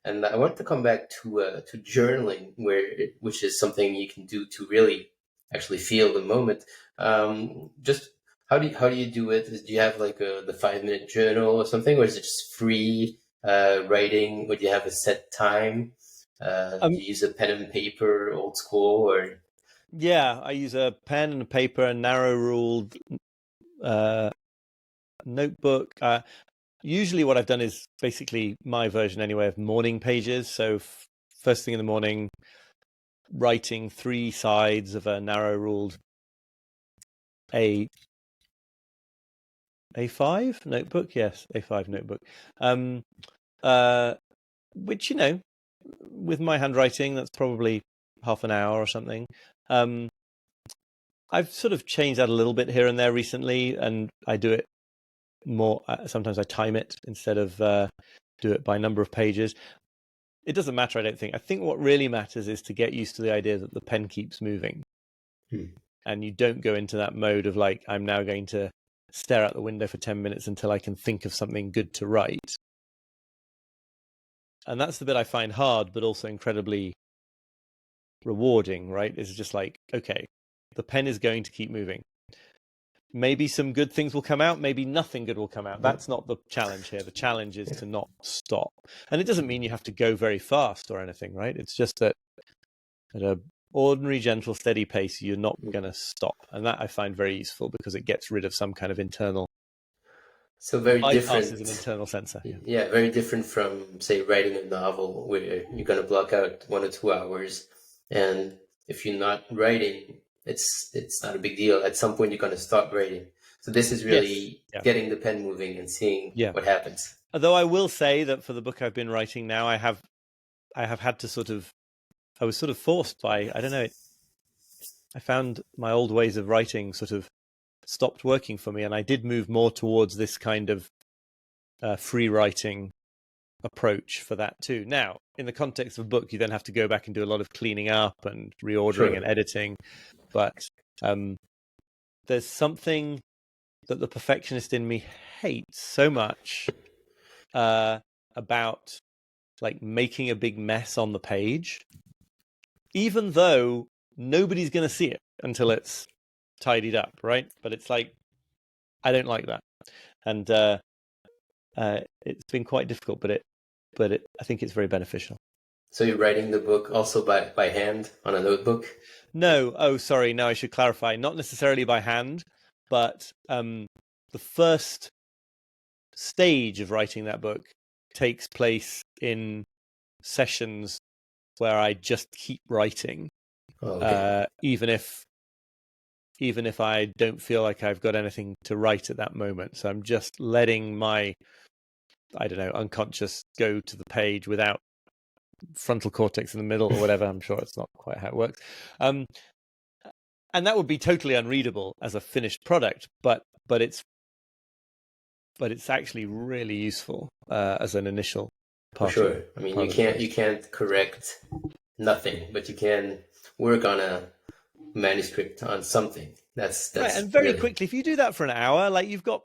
And I want to come back to journaling, which is something you can do to really actually feel the moment. Just how do you do it? Do you have like the 5 minute journal or something, or is it just free writing? Would you have a set time? Do Um, you use a pen and paper, old school, or? yeah, I use a pen and a paper, a narrow ruled uh, notebook. Usually, what I've done is basically my version anyway of morning pages. So first thing in the morning, writing 3 sides of a narrow ruled A A5 notebook. Yes, A5 notebook. Um, which with my handwriting, that's probably half an hour or something. Um, I've sort of changed that a little bit here and there recently, and I do it more. Sometimes I time it instead of do it by number of pages. It doesn't matter, I don't think. I think what really matters is to get used to the idea that the pen keeps moving, and you don't go into that mode of like, I'm now going to stare out the window for 10 minutes until I can think of something good to write. And that's the bit I find hard, but also incredibly rewarding, right? It's just like, okay, the pen is going to keep moving. Maybe some good things will come out, maybe nothing good will come out. That's not the challenge here. The challenge is to not stop. And it doesn't mean you have to go very fast or anything, right? It's just that at an ordinary, gentle, steady pace, you're not going to stop. And that I find very useful because it gets rid of some kind of internal, So very bypasses an different. internal sensor. Yeah. Yeah, very different from, say, writing a novel where you're going to block out 1 or 2 hours. And if you're not writing, it's not a big deal. At some point, you're going to stop writing. So this is Yes. really Yeah. getting the pen moving and seeing Yeah. what happens. Although I will say that for the book I've been writing now, I have had to I was sort of forced by, I don't know, I found my old ways of writing sort of stopped working for me, and I did move more towards this kind of free writing approach for that too. Now, in the context of a book, you then have to go back and do a lot of cleaning up and reordering and Sure. editing. But there's something that the perfectionist in me hates so much about like making a big mess on the page, even though nobody's going to see it until it's tidied up, right? But it's like, I don't like that. And it's been quite difficult, but I think it's very beneficial. So you're writing the book also by hand on a notebook? No, oh, sorry. No, I should clarify. Not necessarily by hand, but the first stage of writing that book takes place in sessions where I just keep writing, Oh, okay. even if I don't feel like I've got anything to write at that moment. So I'm just letting my, I don't know, unconscious go to the page without frontal cortex in the middle or whatever. I'm sure it's not quite how it works. And that would be totally unreadable as a finished product, but it's actually really useful as an initial For part sure. I mean, of the process. you can't correct nothing, but you can work on a manuscript on something. Right, That's and very really quickly, if you do that for an hour, like you've got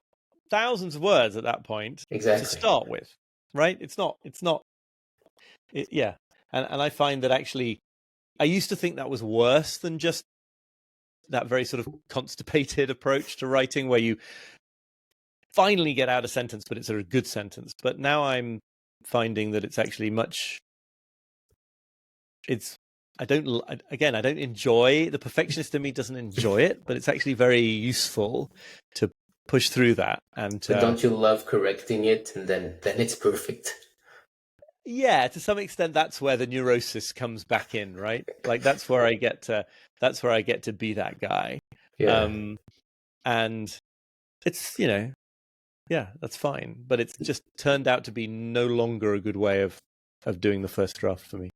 thousands of words at that point to exactly. start with, right? Yeah. And I find that actually, I used to think that was worse than just that very sort of constipated approach to writing where you finally get out a sentence, but it's a good sentence. But now I'm finding that it's actually I don't enjoy, the perfectionist in me doesn't enjoy it, but it's actually very useful to push through that and But to, don't you love correcting it and then it's perfect? yeah, to some extent that's where the neurosis comes back in, right? Like that's where I get to be that guy. Yeah. And it's, yeah, that's fine, but it's just turned out to be no longer a good way of doing the first draft for me.